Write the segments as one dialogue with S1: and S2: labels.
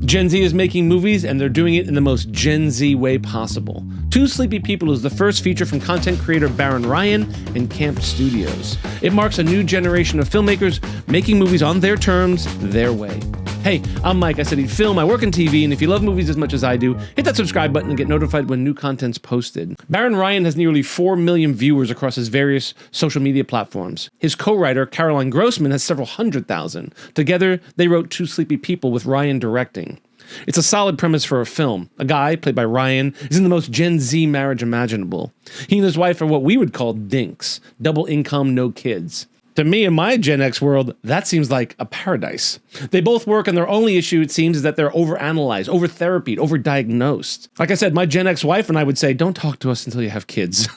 S1: Gen Z is making movies, and they're doing it in the most Gen Z way possible. Two Sleepy People is the first feature from content creator Baron Ryan and Camp Studios. It marks a new generation of filmmakers making movies on their terms, their way. Hey, I'm Mike. I studied film, I work in TV, and if you love movies as much as I do, hit that subscribe button and get notified when new content's posted. Baron Ryan has nearly 4 million viewers across his various social media platforms. His co-writer, Caroline Grossman, has several 100,000. Together, they wrote Two Sleepy People with Ryan directing. It's a solid premise for a film. A guy, played by Ryan, is in the most Gen Z marriage imaginable. He and his wife are what we would call dinks. Double income, no kids. To me, in my Gen X world, that seems like a paradise. They both work, and their only issue, it seems, is that they're overanalyzed, over-therapied, over-diagnosed. Like I said, my Gen X wife and I would say, don't talk to us until you have kids.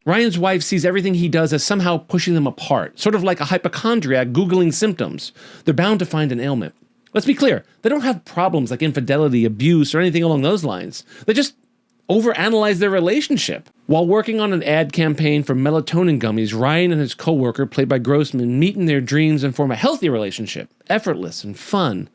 S1: Ryan's wife sees everything he does as somehow pushing them apart, sort of like a hypochondriac Googling symptoms. They're bound to find an ailment. Let's be clear, they don't have problems like infidelity, abuse, or anything along those lines. They just overanalyze their relationship. While working on an ad campaign for melatonin gummies, Ryan and his coworker, played by Grossman, meet in their dreams and form a healthy relationship, effortless and fun.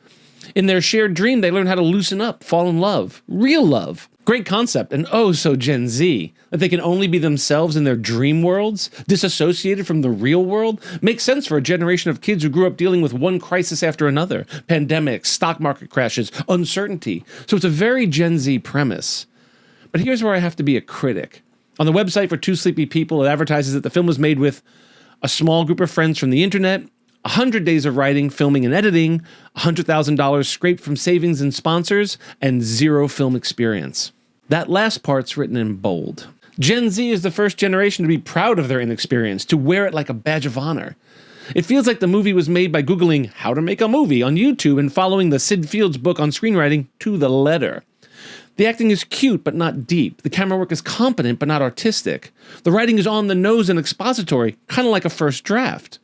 S1: In their shared dream, they learn how to loosen up, fall in love, real love. Great concept, and oh so Gen Z. That they can only be themselves in their dream worlds, disassociated from the real world, makes sense for a generation of kids who grew up dealing with one crisis after another. Pandemics, stock market crashes, uncertainty. So it's a very Gen Z premise. But here's where I have to be a critic. On the website for Two Sleepy People, it advertises that the film was made with a small group of friends from the internet, 100 days of writing, filming, and editing, $100,000 scraped from savings and sponsors, and 0 film experience. That last part's written in bold. Gen Z is the first generation to be proud of their inexperience, to wear it like a badge of honor. It feels like the movie was made by Googling how to make a movie on YouTube and following the Sid Fields book on screenwriting to the letter. The acting is cute, but not deep. The camera work is competent, but not artistic. The writing is on the nose and expository, kind of like a first draft.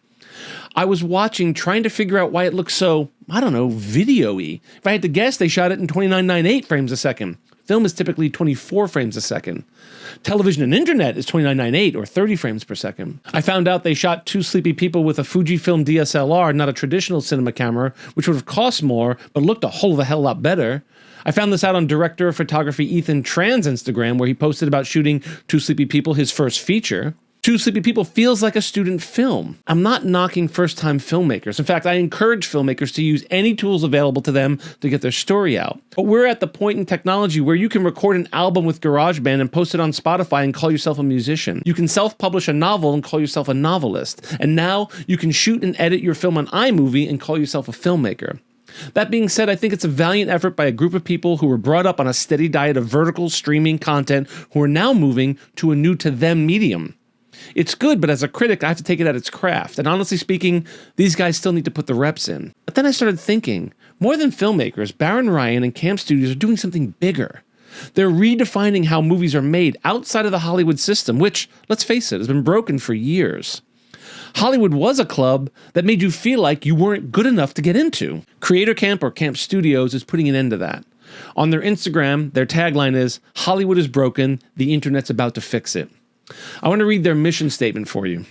S1: I was watching, trying to figure out why it looks so, video-y. If I had to guess, they shot it in 29.98 frames a second. Film is typically 24 frames a second. Television and internet is 29.98 or 30 frames per second. I found out they shot Two Sleepy People with a Fujifilm DSLR, not a traditional cinema camera, which would have cost more, but looked a whole of the hell lot better. I found this out on director of photography Ethan Tran's Instagram, where he posted about shooting Two Sleepy People, his first feature. Two Sleepy People feels like a student film. I'm not knocking first-time filmmakers. In fact, I encourage filmmakers to use any tools available to them to get their story out. But we're at the point in technology where you can record an album with GarageBand and post it on Spotify and call yourself a musician. You can self-publish a novel and call yourself a novelist. And now you can shoot and edit your film on iMovie and call yourself a filmmaker. That being said, I think it's a valiant effort by a group of people who were brought up on a steady diet of vertical streaming content who are now moving to a new-to-them medium. It's good, but as a critic, I have to take it at its craft. And honestly speaking, these guys still need to put the reps in. But then I started thinking, more than filmmakers, Baron Ryan and Camp Studios are doing something bigger. They're redefining how movies are made outside of the Hollywood system, which, let's face it, has been broken for years. Hollywood was a club that made you feel like you weren't good enough to get into. Creator Camp, or Camp Studios, is putting an end to that. On their Instagram, their tagline is, "Hollywood is broken, the internet's about to fix it." I want to read their mission statement for you.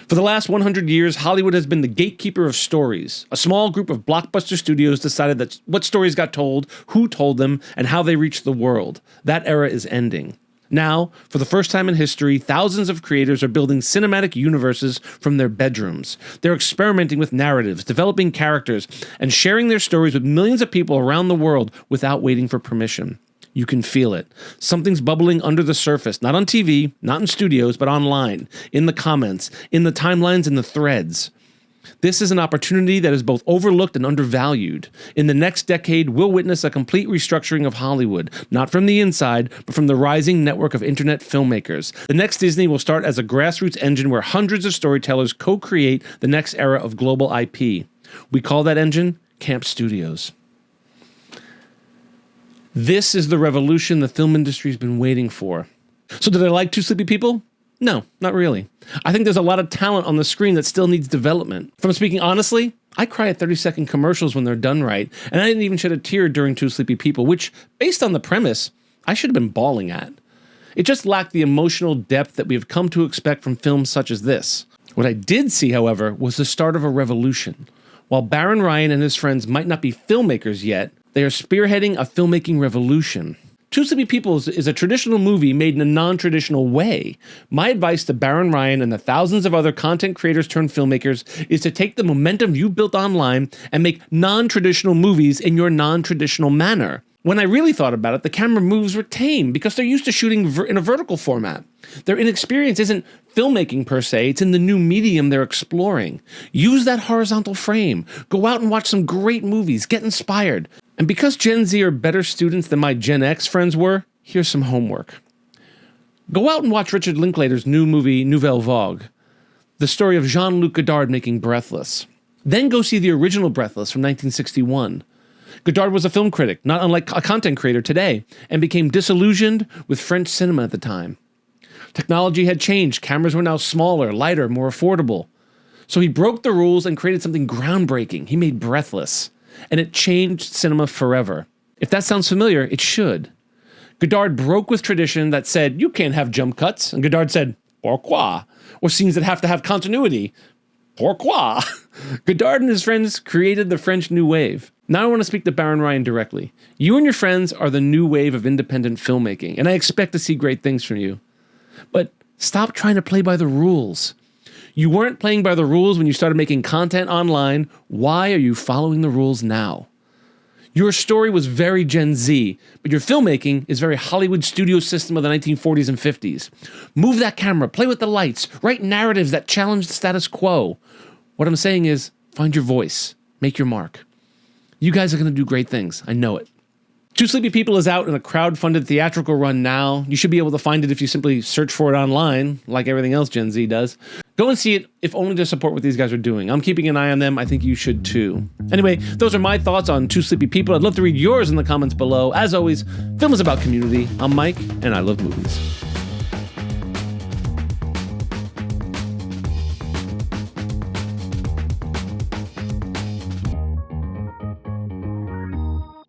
S1: For the last 100 years, Hollywood has been the gatekeeper of stories. A small group of blockbuster studios decided that what stories got told, who told them, and how they reached the world. That era is ending. Now, for the first time in history, thousands of creators are building cinematic universes from their bedrooms. They're experimenting with narratives, developing characters, and sharing their stories with millions of people around the world without waiting for permission. You can feel it. Something's bubbling under the surface, not on TV, not in studios, but online, in the comments, in the timelines, in the threads. This is an opportunity that is both overlooked and undervalued. In the next decade, we'll witness a complete restructuring of Hollywood, not from the inside, but from the rising network of internet filmmakers. The next Disney will start as a grassroots engine where hundreds of storytellers co-create the next era of global IP. We call that engine Camp Studios. This is the revolution the film industry's been waiting for. So did I like Two Sleepy People? No, not really. I think there's a lot of talent on the screen that still needs development. If I'm speaking honestly, I cry at 30-second commercials when they're done right, and I didn't even shed a tear during Two Sleepy People, which, based on the premise, I should have been bawling at. It just lacked the emotional depth that we have come to expect from films such as this. What I did see, however, was the start of a revolution. While Baron Ryan and his friends might not be filmmakers yet, They are spearheading a filmmaking revolution. Two Sleepy People is a traditional movie made in a non-traditional way. My advice to Baron Ryan and the thousands of other content creators turned filmmakers is to take the momentum you built online and make non-traditional movies in your non-traditional manner. When I really thought about it, the camera moves were tame because they're used to shooting in a vertical format. Their inexperience isn't filmmaking per se, it's in the new medium they're exploring. Use that horizontal frame. Go out and watch some great movies. Get inspired. And because Gen Z are better students than my Gen X friends were, here's some homework. Go out and watch Richard Linklater's new movie Nouvelle Vague, the story of Jean-Luc Godard making Breathless. Then go see the original Breathless from 1961. Godard was a film critic, not unlike a content creator today, and became disillusioned with French cinema at the time. Technology had changed. Cameras were now smaller, lighter, more affordable. So he broke the rules and created something groundbreaking. He made Breathless. And it changed cinema forever. If that sounds familiar, it should. Godard broke with tradition that said, you can't have jump cuts. And Godard said, pourquoi? Or scenes that have to have continuity. Pourquoi? Godard and his friends created the French New Wave. Now I want to speak to Baron Ryan directly. You and your friends are the new wave of independent filmmaking, and I expect to see great things from you. But stop trying to play by the rules. You weren't playing by the rules when you started making content online. Why are you following the rules now? Your story was very Gen Z, but your filmmaking is very Hollywood studio system of the 1940s and 50s. Move that camera, play with the lights, write narratives that challenge the status quo. What I'm saying is, find your voice, make your mark. You guys are going to do great things. I know it. Two Sleepy People is out in a crowd-funded theatrical run now. You should be able to find it if you simply search for it online, like everything else Gen Z does. Go and see it, if only to support what these guys are doing. I'm keeping an eye on them. I think you should too. Anyway, those are my thoughts on Two Sleepy People. I'd love to read yours in the comments below. As always, film is about community. I'm Mike, and I love movies.